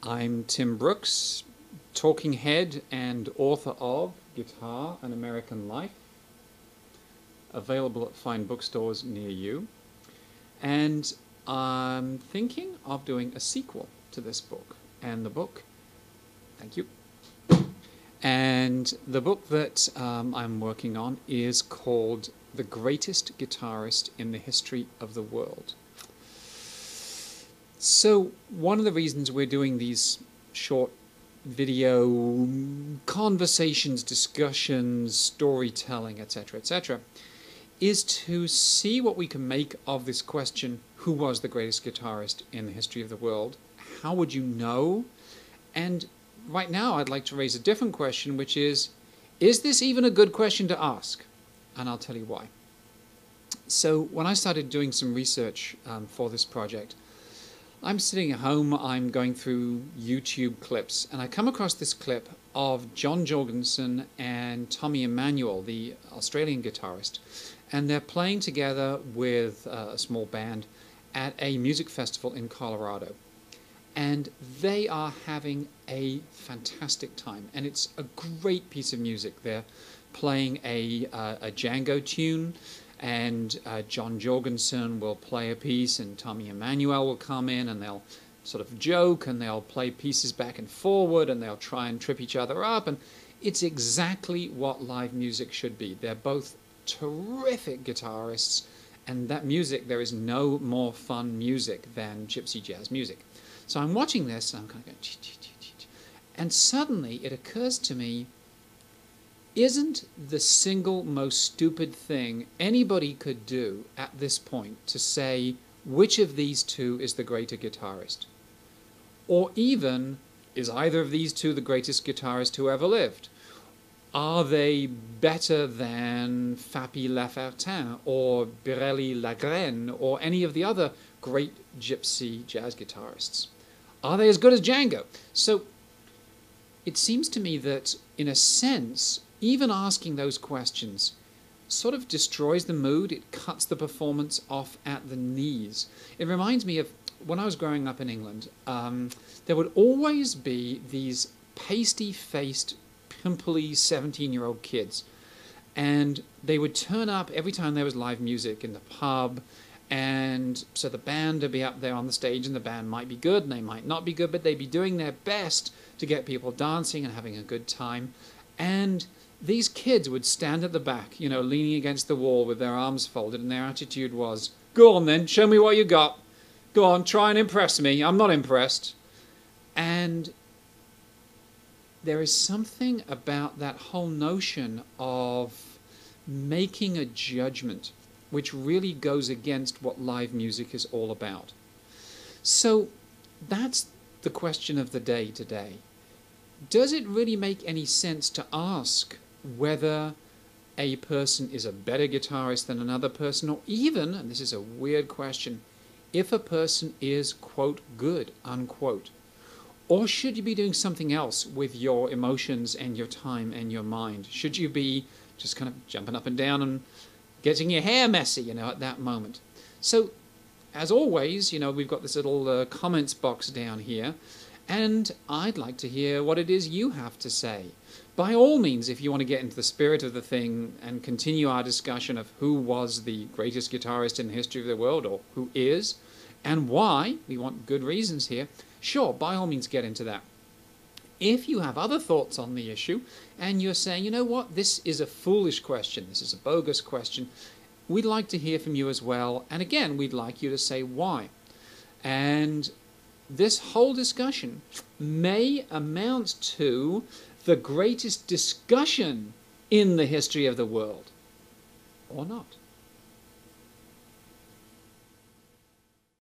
I'm Tim Brookes, talking head and author of Guitar: An American Life, available at fine bookstores near you. And I'm thinking of doing a sequel to this book. And the book, thank you. And the book that I'm working on is called The Greatest Guitarist in the History of the World. So one of the reasons we're doing these short video conversations, discussions, storytelling, etc., is to see what we can make of this question: who was the greatest guitarist in the history of the world? How would you know? And right now I'd like to raise a different question, which is this even a good question to ask? And I'll tell you why. So when I started doing some research for this project, I'm sitting at home, I'm going through YouTube clips, and I come across this clip of John Jorgensen and Tommy Emmanuel, the Australian guitarist, and they're playing together with a small band at a music festival in Colorado. And they are having a fantastic time, and it's a great piece of music. They're playing a Django tune, and John Jorgensen will play a piece, and Tommy Emmanuel will come in, and they'll sort of joke, and they'll play pieces back and forward, and they'll try and trip each other up, and it's exactly what live music should be. They're both terrific guitarists, and that music, there is no more fun music than gypsy jazz music. So I'm watching this, and I'm kind of going, and suddenly it occurs to me, isn't the single most stupid thing anybody could do at this point to say which of these two is the greater guitarist? Or even, is either of these two the greatest guitarist who ever lived? Are they better than Fapi Lafertin or Birelli Lagrène or any of the other great gypsy jazz guitarists? Are they as good as Django? So it seems to me that, in a sense, even asking those questions sort of destroys the mood. It cuts the performance off at the knees. It reminds me of when I was growing up in England. There would always be these pasty-faced, pimply 17-year-old kids. And they would turn up every time there was live music in the pub. And so the band would be up there on the stage, and the band might be good and they might not be good, but they'd be doing their best to get people dancing and having a good time. And these kids would stand at the back, you know, leaning against the wall with their arms folded, and their attitude was, "Go on then, show me what you got. Go on, try and impress me. I'm not impressed." And there is something about that whole notion of making a judgment which really goes against what live music is all about. So that's the question of the day today. Does it really make any sense to ask whether a person is a better guitarist than another person, or even, and this is a weird question, if a person is, quote, good, unquote? Or should you be doing something else with your emotions and your time and your mind? Should you be just kind of jumping up and down and getting your hair messy, you know, at that moment? So, as always, you know, we've got this little comments box down here, and I'd like to hear what it is you have to say. By all means, if you want to get into the spirit of the thing and continue our discussion of who was the greatest guitarist in the history of the world, or who is, and why, we want good reasons here, sure, by all means get into that. If you have other thoughts on the issue, and you're saying, you know what, this is a foolish question, this is a bogus question, we'd like to hear from you as well, and again, we'd like you to say why. And this whole discussion may amount to the greatest discussion in the history of the world, or not.